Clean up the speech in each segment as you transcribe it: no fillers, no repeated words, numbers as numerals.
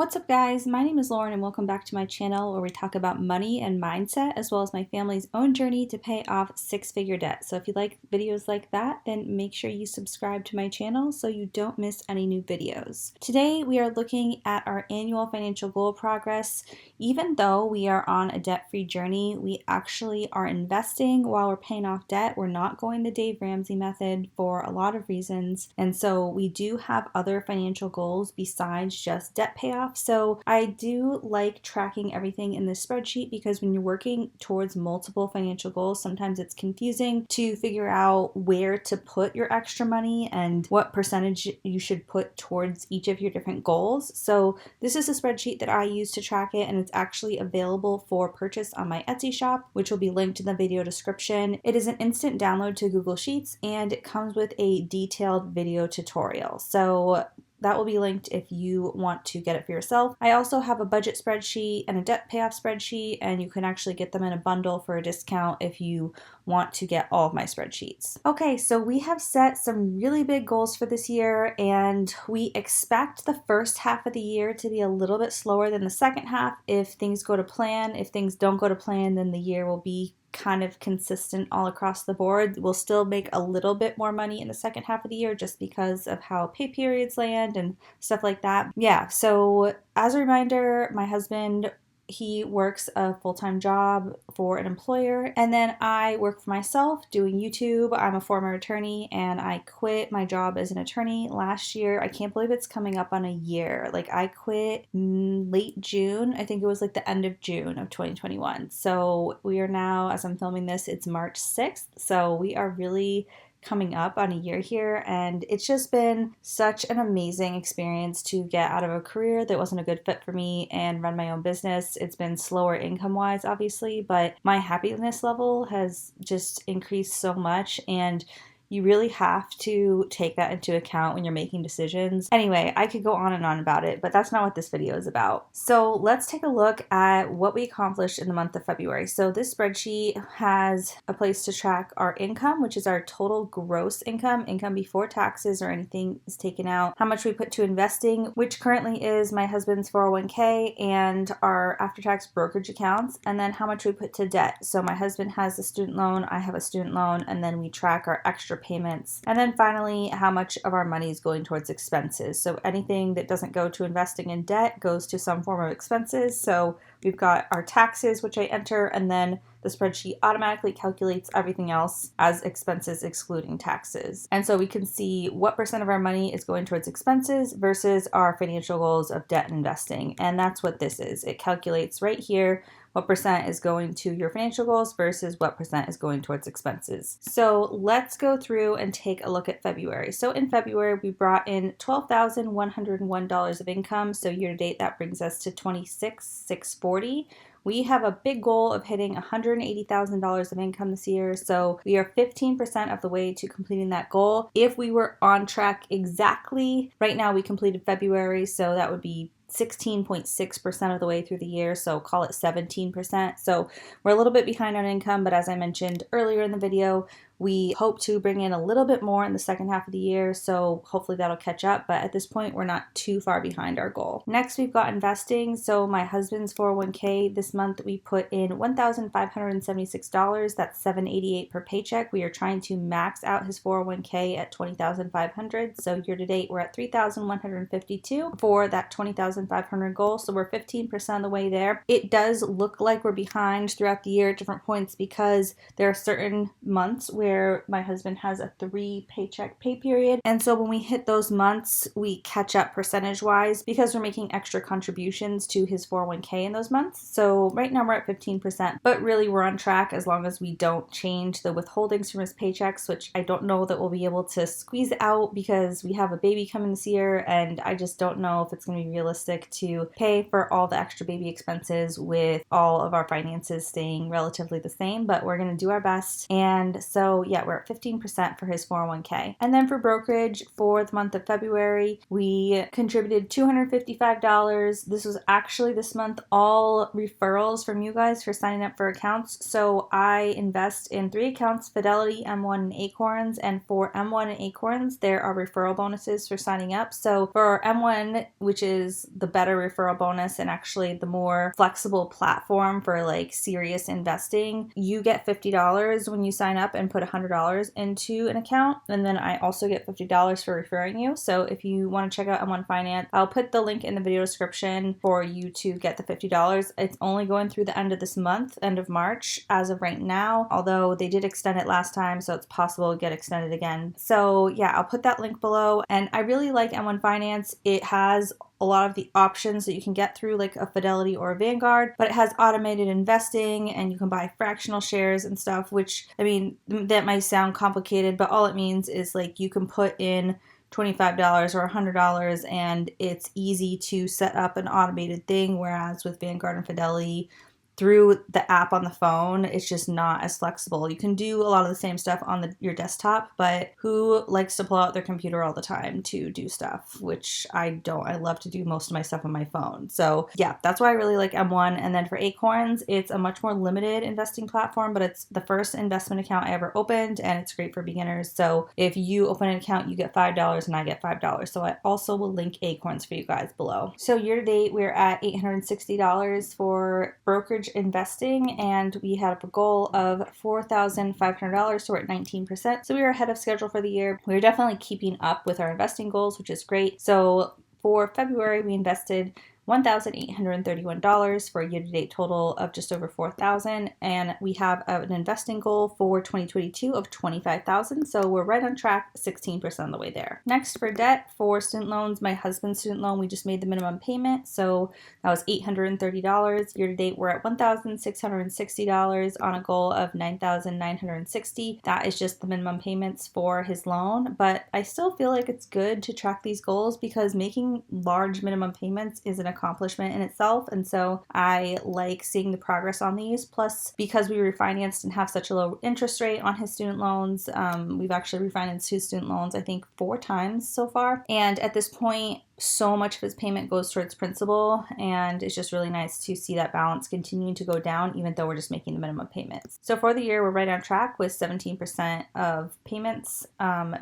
What's up, guys? My name is Lauren and welcome back to my channel where we talk about money and mindset as well as my family's own journey to pay off six-figure debt. So if you like videos like that, then make sure you subscribe to my channel so you don't miss any new videos. Today we are looking at our annual financial goal progress. Even though we are on a debt-free journey, we actually are investing while we're paying off debt. We're not going the Dave Ramsey method for a lot of reasons. And so we do have other financial goals besides just debt payoff. So I do like tracking everything in this spreadsheet because when you're working towards multiple financial goals, sometimes it's confusing to figure out where to put your extra money and what percentage you should put towards each of your different goals. So this is a spreadsheet that I use to track it, and it's actually available for purchase on my Etsy shop, which will be linked in the video description. It is an instant download to Google Sheets, and it comes with a detailed video tutorial. So that will be linked if you want to get it for yourself. I also have a budget spreadsheet and a debt payoff spreadsheet, and you can actually get them in a bundle for a discount if you want to get all of my spreadsheets. Okay, so we have set some really big goals for this year, and we expect the first half of the year to be a little bit slower than the second half if things go to plan. If things don't go to plan, then the year will be kind of consistent all across the board. We'll still make a little bit more money in the second half of the year just because of how pay periods land and stuff like that. Yeah, so as a reminder, my husband, he works a full-time job for an employer, and then I work for myself doing YouTube. I'm a former attorney, and I quit my job as an attorney last year. I can't believe it's coming up on a year. Like, I quit late June. I think it was like the end of June of 2021. So we are now, as I'm filming this, it's March 6th. So we are really coming up on a year here, and it's just been such an amazing experience to get out of a career that wasn't a good fit for me and run my own business. It's been slower income wise, obviously, but my happiness level has just increased so much, and you really have to take that into account when you're making decisions. Anyway, I could go on and on about it, but that's not what this video is about. So let's take a look at what we accomplished in the month of February. So this spreadsheet has a place to track our income, which is our total gross income, income before taxes or anything is taken out, how much we put to investing, which currently is my husband's 401k and our after-tax brokerage accounts, and then how much we put to debt. So my husband has a student loan, I have a student loan, and then we track our extra payments. And then finally, how much of our money is going towards expenses. So anything that doesn't go to investing in debt goes to some form of expenses. So we've got our taxes, which I enter, and then the spreadsheet automatically calculates everything else as expenses excluding taxes. And so we can see what percent of our money is going towards expenses versus our financial goals of debt and investing. And that's what this is. It calculates right here what percent is going to your financial goals versus what percent is going towards expenses. So let's go through and take a look at February. So in February, we brought in $12,101 of income. So year to date, that brings us to $26,640. We have a big goal of hitting $180,000 of income this year, so we are 15% of the way to completing that goal. If we were on track exactly, right now we completed February, so that would be 16.6% of the way through the year, so call it 17%. So we're a little bit behind on income, but as I mentioned earlier in the video, we hope to bring in a little bit more in the second half of the year, so hopefully that'll catch up, but at this point, we're not too far behind our goal. Next, we've got investing. So my husband's 401k, this month we put in $1,576. That's $788 per paycheck. We are trying to max out his 401k at $20,500. So year to date, we're at $3,152 for that $20,500 goal. So we're 15% of the way there. It does look like we're behind throughout the year at different points because there are certain months where my husband has a 3 paycheck pay period. And so when we hit those months, we catch up percentage wise because we're making extra contributions to his 401k in those months. So right now we're at 15%, but really we're on track as long as we don't change the withholdings from his paychecks, which I don't know that we'll be able to squeeze out because we have a baby coming this year, and I just don't know if it's going to be realistic to pay for all the extra baby expenses with all of our finances staying relatively the same, but we're going to do our best. And so yeah, we're at 15% for his 401k. And then for brokerage for the month of February, we contributed $255. This was actually this month all referrals from you guys for signing up for accounts. So I invest in 3 accounts, Fidelity, M1, and Acorns. And for M1 and Acorns, there are referral bonuses for signing up. So for M1, which is the better referral bonus and actually the more flexible platform for like serious investing, you get $50 when you sign up and put $100 into an account. And then I also get $50 for referring you. So if you want to check out M1 Finance, I'll put the link in the video description for you to get the $50. It's only going through the end of this month, end of March, as of right now, although they did extend it last time, so it's possible to get extended again. So yeah, I'll put that link below. And I really like M1 Finance. It has a lot of the options that you can get through like a Fidelity or a Vanguard, but it has automated investing and you can buy fractional shares and stuff, which, I mean, that might sound complicated, but all it means is like you can put in $25 or $100 and it's easy to set up an automated thing, whereas with Vanguard and Fidelity, through the app on the phone, it's just not as flexible. You can do a lot of the same stuff on your desktop, but who likes to pull out their computer all the time to do stuff, which I don't. I love to do most of my stuff on my phone. So yeah, that's why I really like M1. And then for Acorns, it's a much more limited investing platform, but it's the first investment account I ever opened and it's great for beginners. So if you open an account, you get $5 and I get $5. So I also will link Acorns for you guys below. So year to date, we're at $860 for brokerage investing, and we had a goal of $4,500, so we're at 19%. So we were ahead of schedule for the year. We were definitely keeping up with our investing goals, which is great. So for February, we invested $1,831 for a year-to-date total of just over $4,000, and we have an investing goal for 2022 of $25,000, so we're right on track, 16% of the way there. Next, for debt, for student loans, my husband's student loan, we just made the minimum payment, so that was $830. Year-to-date, we're at $1,660 on a goal of $9,960. That is just the minimum payments for his loan, but I still feel like it's good to track these goals because making large minimum payments is an accomplishment in itself, and so I like seeing the progress on these. Plus, because we refinanced and have such a low interest rate on his student loans, we've actually refinanced his student loans I think 4 times so far, and at this point so much of his payment goes towards principal, and it's just really nice to see that balance continuing to go down even though we're just making the minimum payments. So for the year, we're right on track with 17% of payments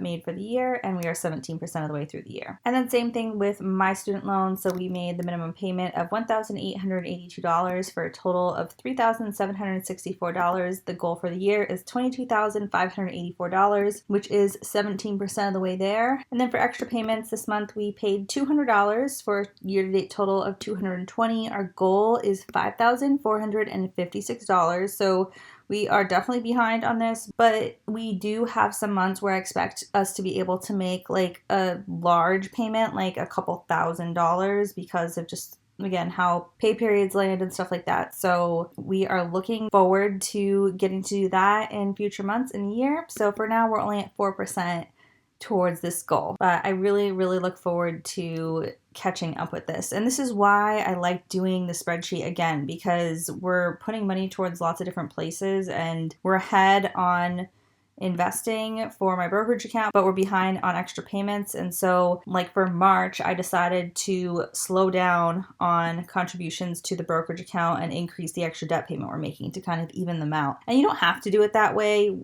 made for the year, and we are 17% of the way through the year. And then same thing with my student loan. So we made the minimum payment of $1,882 for a total of $3,764. The goal for the year is $22,584, which is 17% of the way there. And then for extra payments this month, we paid $200 for a year-to-date total of $220. Our goal is $5,456. So we are definitely behind on this, but we do have some months where I expect us to be able to make like a large payment, like a couple $1,000s, because of just, again, how pay periods land and stuff like that. So we are looking forward to getting to do that in future months in the year. So for now, we're only at 4% towards this goal, but I really look forward to catching up with this. And this is why I like doing the spreadsheet again, because we're putting money towards lots of different places and we're ahead on investing for my brokerage account, but we're behind on extra payments. And so like for March, I decided to slow down on contributions to the brokerage account and increase the extra debt payment we're making to kind of even them out. And you don't have to do it that way.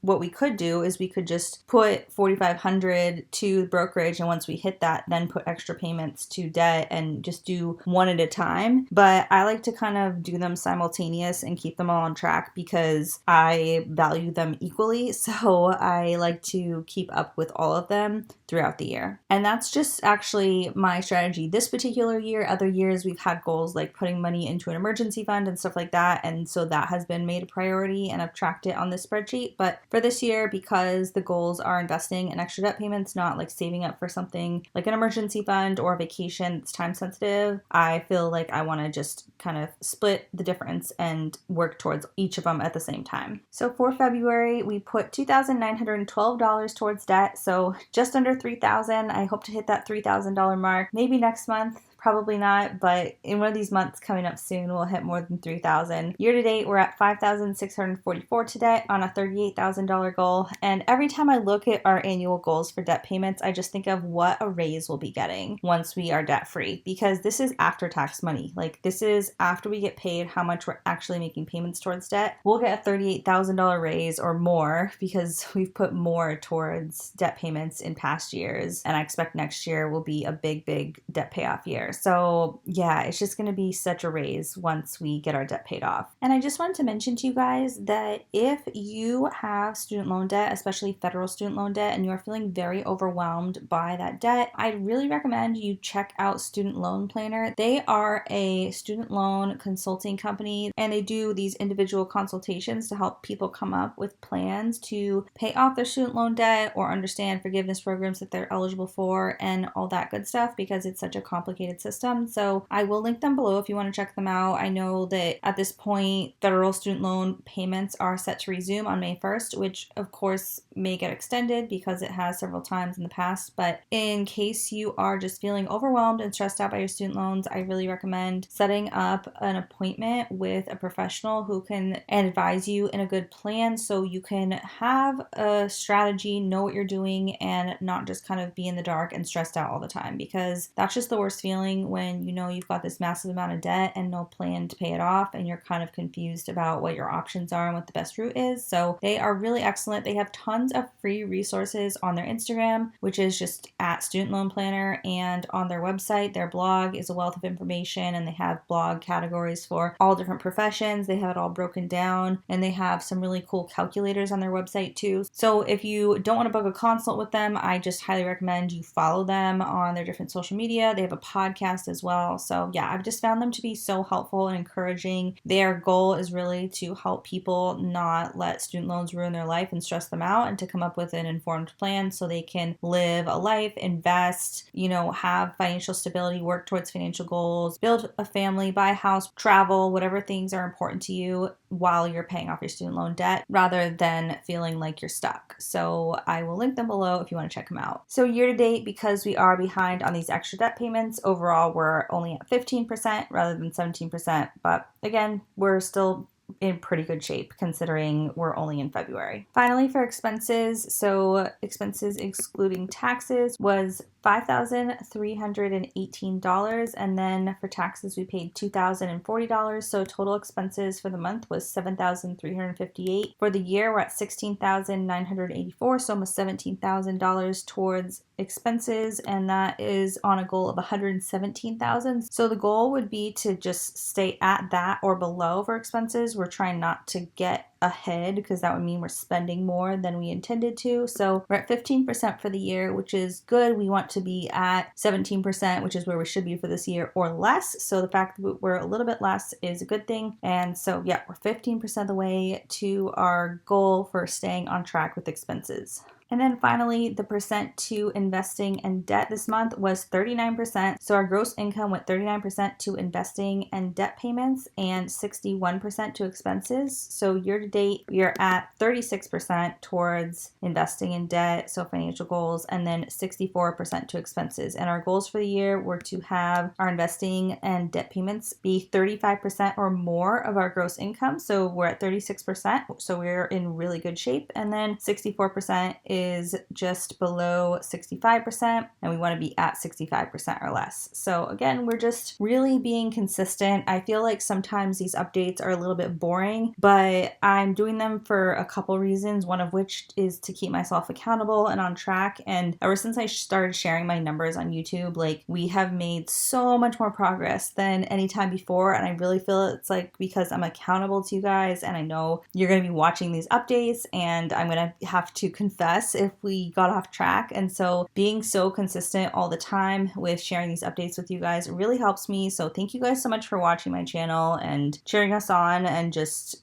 What we could do is we could just put $4,500 to brokerage, and once we hit that, then put extra payments to debt and just do one at a time. But I like to kind of do them simultaneous and keep them all on track because I value them equally. So I like to keep up with all of them throughout the year. And that's just actually my strategy this particular year. Other years we've had goals like putting money into an emergency fund and stuff like that. And so that has been made a priority and I've tracked it on this spreadsheet. But for this year, because the goals are investing in extra debt payments, not like saving up for something like an emergency fund or a vacation that's time sensitive, I feel like I want to just kind of split the difference and work towards each of them at the same time. So for February, we put $2,912 towards debt, so just under $3,000. I hope to hit that $3,000 mark maybe next month. Probably not, but in one of these months coming up soon, we'll hit more than $3,000. Year to date, we're at $5,644 to debt on a $38,000 goal. And every time I look at our annual goals for debt payments, I just think of what a raise we'll be getting once we are debt free, because this is after tax money. Like this is after we get paid how much we're actually making payments towards debt. We'll get a $38,000 raise or more because we've put more towards debt payments in past years. And I expect next year will be a big debt payoff year. So yeah, it's just going to be such a raise once we get our debt paid off. And I just wanted to mention to you guys that if you have student loan debt, especially federal student loan debt, and you are feeling very overwhelmed by that debt, I really recommend you check out Student Loan Planner. They are a student loan consulting company, and they do these individual consultations to help people come up with plans to pay off their student loan debt or understand forgiveness programs that they're eligible for and all that good stuff, because it's such a complicated system. So I will link them below if you want to check them out. I know that at this point, federal student loan payments are set to resume on May 1st, which of course may get extended because it has several times in the past. But in case you are just feeling overwhelmed and stressed out by your student loans, I really recommend setting up an appointment with a professional who can advise you in a good plan so you can have a strategy, know what you're doing, and not just kind of be in the dark and stressed out all the time, because that's just the worst feeling when you know you've got this massive amount of debt and no plan to pay it off, and you're kind of confused about what your options are and what the best route is. So they are really excellent. They have tons of free resources on their Instagram, which is just at Student Loan Planner, and on their website, their blog is a wealth of information, and they have blog categories for all different professions. They have it all broken down, and they have some really cool calculators on their website too. So if you don't want to book a consult with them, I just highly recommend you follow them on their different social media. They have a podcast as well. So yeah, I've just found them to be so helpful and encouraging. Their goal is really to help people not let student loans ruin their life and stress them out, and to come up with an informed plan so they can live a life, invest, have financial stability, work towards financial goals, build a family, buy a house, travel, whatever things are important to you while you're paying off your student loan debt, rather than feeling like you're stuck. So I will link them below if you want to check them out. So year to date, because we are behind on these extra debt payments, overall we're only at 15% rather than 17%. But again, we're still in pretty good shape considering we're only in February. Finally, for expenses, so expenses excluding taxes was $5,318, and then for taxes we paid $2,040. So total expenses for the month was $7,358. For the year, we're at $16,984, so almost $17,000 towards expenses, and that is on a goal of $117,000. So the goal would be to just stay at that or below for expenses. We're trying not to get ahead because that would mean we're spending more than we intended to. So we're at 15% for the year, which is good. We want to be at 17%, which is where we should be for this year, or less. So the fact that we're a little bit less is a good thing. And so yeah, we're 15% of the way to our goal for staying on track with expenses. And then finally, the percent to investing and debt this month was 39%. So our gross income went 39% to investing and debt payments and 61% to expenses. So year to date, we are at 36% towards investing in debt, so financial goals, and then 64% to expenses. And our goals for the year were to have our investing and debt payments be 35% or more of our gross income. So we're at 36%. So we're in really good shape. And then 64% is just below 65%, and we want to be at 65% or less. So again, we're just really being consistent. I feel like sometimes these updates are a little bit boring, but I'm doing them for a couple reasons, one of which is to keep myself accountable and on track. And ever since I started sharing my numbers on YouTube, we have made so much more progress than any time before, and I really feel it's because I'm accountable to you guys, and I know you're going to be watching these updates, and I'm going to have to confess if we got off track. And so being so consistent all the time with sharing these updates with you guys really helps me. So thank you guys so much for watching my channel and cheering us on, and just,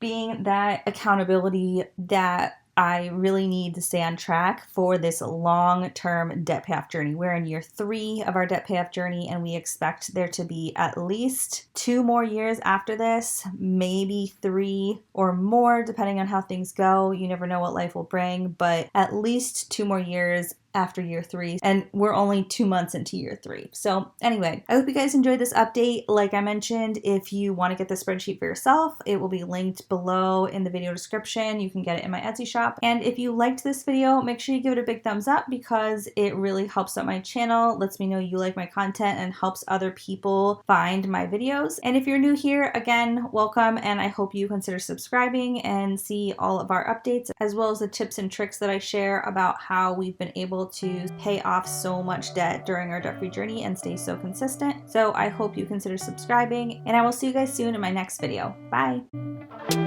being that accountability that I really need to stay on track for this long-term debt payoff journey. We're in year 3 of our debt payoff journey, and we expect there to be at least 2 more years after this, maybe 3 or more, depending on how things go. You never know what life will bring, but at least 2 more years after year 3, and we're only 2 months into year 3. So anyway, I hope you guys enjoyed this update. Like I mentioned, if you want to get the spreadsheet for yourself, it will be linked below in the video description. You can get it in my Etsy shop. And if you liked this video, make sure you give it a big thumbs up, because it really helps out my channel, lets me know you like my content, and helps other people find my videos. And if you're new here, again, welcome, and I hope you consider subscribing and see all of our updates, as well as the tips and tricks that I share about how we've been able able to pay off so much debt during our debt-free journey and stay so consistent. So I hope you consider subscribing, and I will see you guys soon in my next video. Bye!